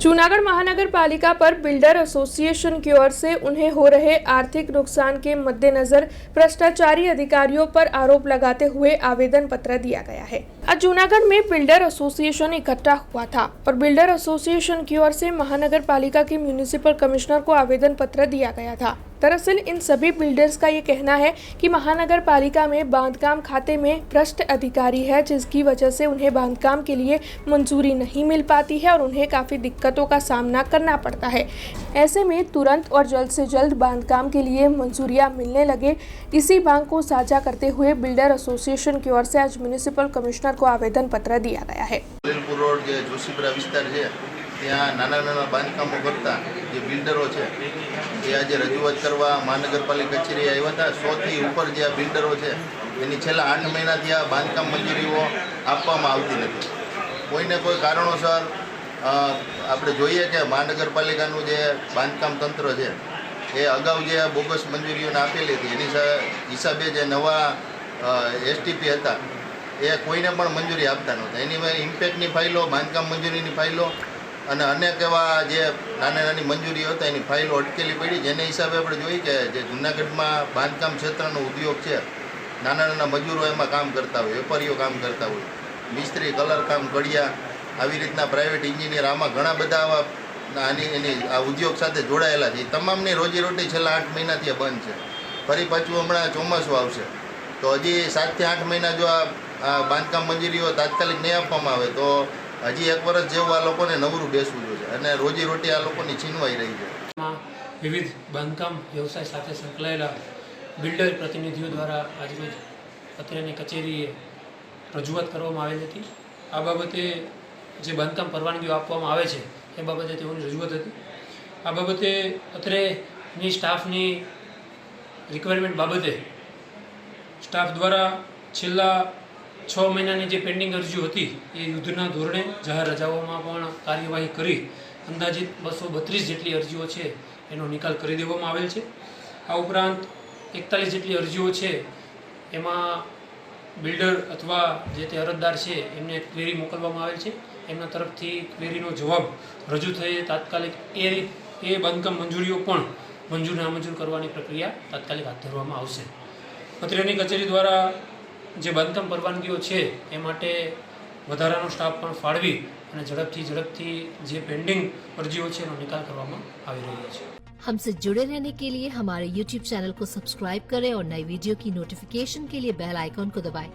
जूनागढ़ महानगर पालिका पर बिल्डर एसोसिएशन की ओर से उन्हें हो रहे आर्थिक नुकसान के मद्देनजर भ्रष्टाचारी अधिकारियों पर आरोप लगाते हुए आवेदन पत्र दिया गया है। आज जूनागढ़ में बिल्डर एसोसिएशन इकट्ठा हुआ था और बिल्डर एसोसिएशन की ओर से महानगर पालिका के म्यूनिसिपल कमिश्नर को आवेदन पत्र दिया गया था। दरअसल इन सभी बिल्डर्स का ये कहना है कि महानगर पालिका में बांधकाम खाते में भ्रष्ट अधिकारी है, जिसकी वजह से उन्हें बांधकाम के लिए मंजूरी नहीं मिल पाती है और उन्हें काफ़ी दिक्कतों का सामना करना पड़ता है। ऐसे में तुरंत और जल्द से जल्द बांधकाम के लिए मंजूरियां मिलने लगे, इसी मांग को साझा करते हुए बिल्डर एसोसिएशन की ओर से आज म्यूनिसिपल कमिश्नर को आवेदन पत्र दिया गया है। ત્યાં નાના નાના બાંધકામો કરતા જે બિલ્ડરો છે એ આજે રજૂઆત કરવા મહાનગરપાલિકા કચેરી આવ્યા હતા। 100થી ઉપર જે બિલ્ડરો છે એની છેલ્લા 8 મહિનાથી આ બાંધકામ મંજૂરીઓ આપવામાં આવતી નથી। કોઈને કોઈ કારણોસર આપણે જોઈએ કે મહાનગરપાલિકાનું જે બાંધકામ તંત્ર છે એ અગાઉ જે બોગસ મંજૂરીઓને આપેલી હતી એની હિસાબે જે નવા એસટીપી હતા એ કોઈને પણ મંજૂરી આપતા નહોતા। એની ઇમ્પેક્ટની ફાઇલો, બાંધકામ મંજૂરીની ફાઇલો અને અનેક એવા જે નાની નાની મંજૂરીઓ હતા એની ફાઇલો અટકેલી પડી, જેને હિસાબે આપણે જોઈએ કે જે જૂનાગઢમાં બાંધકામ ક્ષેત્રનો ઉદ્યોગ છે, નાના નાના મજૂરો એમાં કામ કરતા હોય, વેપારીઓ કામ કરતા હોય, મિસ્ત્રી, કલર કામ, કડિયા, આવી રીતના પ્રાઇવેટ એન્જિનિયર, આમાં ઘણા બધા આવા એની આ ઉદ્યોગ સાથે જોડાયેલા છે। તમામની રોજીરોટી છેલ્લા 8 મહિનાથી બંધ છે। ફરી પાછું હમણાં ચોમાસું આવશે તો હજી 7 થી 8 મહિના જો આ બાંધકામ મંજૂરીઓ તાત્કાલિક નહીં આપવામાં આવે તો હજી 1 વર્ષ જેવું આ લોકોને નવરું બેસવું જોઈએ અને રોજીરોટી આ લોકોની છીનવાઈ રહી છે। વિવિધ બાંધકામ વ્યવસાય સાથે સંકળાયેલા બિલ્ડર પ્રતિનિધિઓ દ્વારા આજરોજ અત્રેની કચેરીએ રજૂઆત કરવામાં આવેલી હતી। આ બાબતે જે બાંધકામ પરવાનગીઓ આપવામાં આવે છે એ બાબતે તેઓની રજૂઆત હતી। આ બાબતે અત્રેની સ્ટાફની રિક્વાયરમેન્ટ બાબતે સ્ટાફ દ્વારા છેલ્લા 6 મહિનાની જે પેન્ડિંગ અરજીઓ હતી એ યુદ્ધના ધોરણે જાહેર રજાઓમાં પણ કાર્યવાહી કરી અંદાજિત 232 જેટલી અરજીઓ છે એનો નિકાલ કરી દેવામાં આવેલ છે। આ ઉપરાંત 41 જેટલી અરજીઓ છે એમાં બિલ્ડર અથવા જે તે અરજદાર છે એમને ક્વેરી મોકલવામાં આવેલ છે। એમના તરફથી ક્વેરીનો જવાબ રજૂ થઈ તાત્કાલિક એ બાંધકામ મંજૂરીઓ પણ મંજૂર નામંજૂર કરવાની પ્રક્રિયા તાત્કાલિક હાથ ધરવામાં આવશે। અત્રેની કચેરી દ્વારા જે બાંધકામ પરવાનગીઓ છે એ માટે વધારાનો સ્ટાફ પણ ફાળવી અને ઝડપથી જે પેન્ડિંગ અરજીઓ છે એનો નિકાલ કરવામાં આવી રહ્યો છે। हमसे जुड़े रहने के लिए हमारे YouTube चैनल को सब्सक्राइब करें और नई वीडियो की नोटिफिकेशन के लिए बेल आइकॉन को दबाएं।